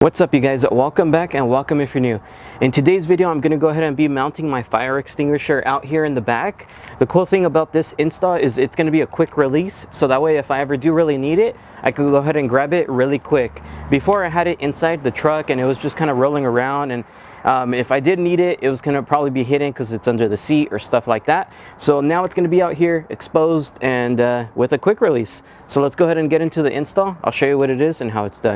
What's up you guys, welcome back and welcome if you're new. In today's video I'm going to go ahead and be mounting my fire extinguisher out here in the back. The cool thing about this install is it's going to be a quick release, so that way if I ever do really need it, I can go ahead and grab it really quick. Before I had it inside the truck and it was just kind of rolling around, and if I did need it, it was going to probably be hidden because it's under the seat or stuff like that. So now it's going to be out here exposed and with a quick release. So let's go ahead and get into the install. I'll show you what it is and how it's done.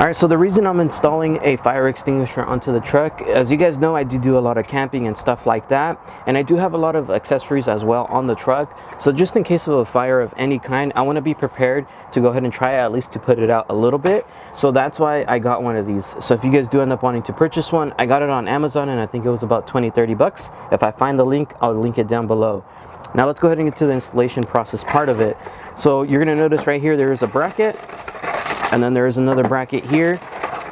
Alright, so the reason I'm installing a fire extinguisher onto the truck, as you guys know, I do a lot of camping and stuff like that, and I do have a lot of accessories as well on the truck. So just in case of a fire of any kind, I want to be prepared to go ahead and try at least to put it out a little bit. So that's why I got one of these. So if you guys do end up wanting to purchase one, I got it on Amazon and I think it was about 20-30 bucks. If I find the link, I'll link it down below. Now let's go ahead and get to the installation process part of it. So you're going to notice right here there is a bracket. And then there is another bracket here,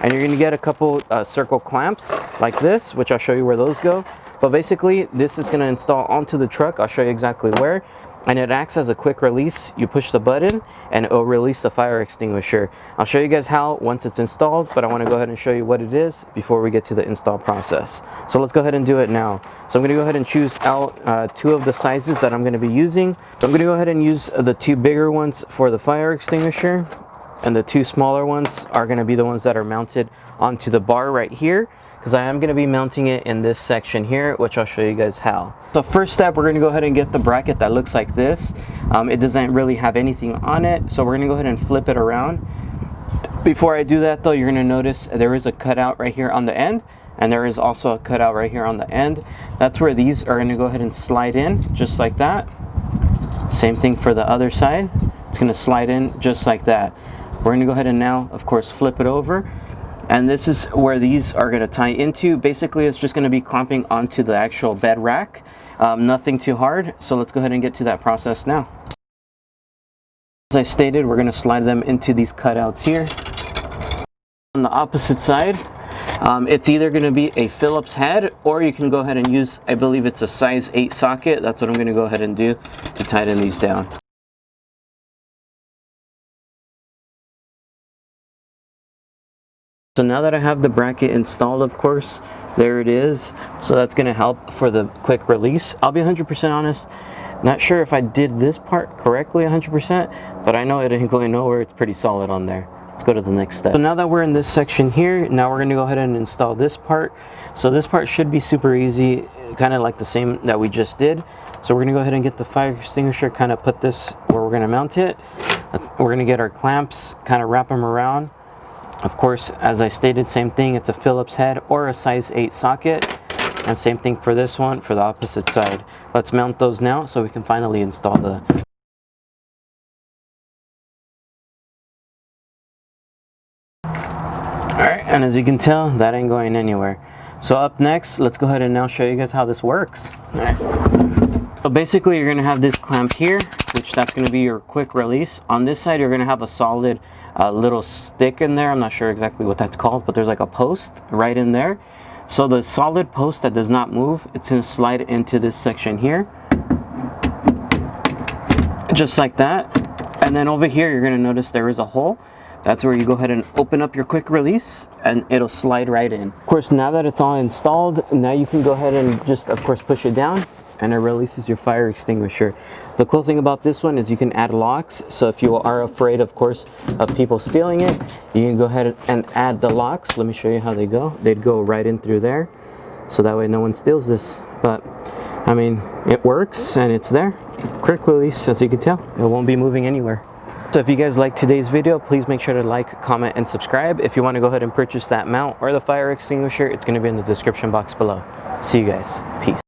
and you're going to get a couple circle clamps like this, which I'll show you where those go. But basically this is going to install onto the truck. I'll show you exactly where, and it acts as a quick release. You push the button and it will release the fire extinguisher. I'll show you guys how once it's installed, but I want to go ahead and show you what it is before we get to the install process. So let's go ahead and do it now. So I'm going to go ahead and choose out two of the sizes that I'm going to be using. So I'm going to go ahead and use the two bigger ones for the fire extinguisher, and the two smaller ones are going to be the ones that are mounted onto the bar right here, because I am going to be mounting it in this section here, which I'll show you guys how. So first step, we're going to go ahead and get the bracket that looks like this. It doesn't really have anything on it, so we're going to go ahead and flip it around. Before I do that though, you're going to notice there is a cutout right here on the end, and there is also a cutout right here on the end. That's where these are going to go ahead and slide in just like that. Same thing for the other side. It's going to slide in just like that. We're going to go ahead and now, of course, flip it over. And this is where these are going to tie into. Basically, it's just going to be clamping onto the actual bed rack. Nothing too hard. So let's go ahead and get to that process now. As I stated, we're going to slide them into these cutouts here. On the opposite side, it's either going to be a Phillips head, or you can go ahead and use, I believe it's a size 8 socket. That's what I'm going to go ahead and do to tighten these down. So now that I have the bracket installed, of course, there it is. So that's going to help for the quick release. I'll be 100% honest, not sure if I did this part correctly 100%, but I know it ain't going nowhere. It's pretty solid on there. Let's go to the next step. So now that we're in this section here, now we're going to go ahead and install this part. So this part should be super easy, kind of like the same that we just did. So we're going to go ahead and get the fire extinguisher, kind of put this where we're going to mount it. We're going to get our clamps, kind of wrap them around. Of course, as I stated, same thing, it's a Phillips head or a size 8 socket, and same thing for this one for the opposite side. Let's mount those now so we can finally install the... Alright, and as you can tell, that ain't going anywhere. So up next, let's go ahead and now show you guys how this works. Alright. So basically you're going to have this clamp here, which that's going to be your quick release. On this side, you're going to have a solid little stick in there. I'm not sure exactly what that's called, but there's like a post right in there. So the solid post that does not move, it's going to slide into this section here, just like that. And then over here, you're going to notice there is a hole. That's where you go ahead and open up your quick release and it'll slide right in. Of course, now that it's all installed, now you can go ahead and just, of course, push it down and it releases your fire extinguisher. The cool thing about this one is you can add locks. So if you are afraid, of course, of people stealing it, you can go ahead and add the locks. Let me show you how they go. They'd go right in through there. So that way no one steals this. But I mean, it works and it's there. Quick release, as you can tell, it won't be moving anywhere. So if you guys liked today's video, please make sure to like, comment, and subscribe. If you want to go ahead and purchase that mount or the fire extinguisher, it's going to be in the description box below. See you guys. Peace.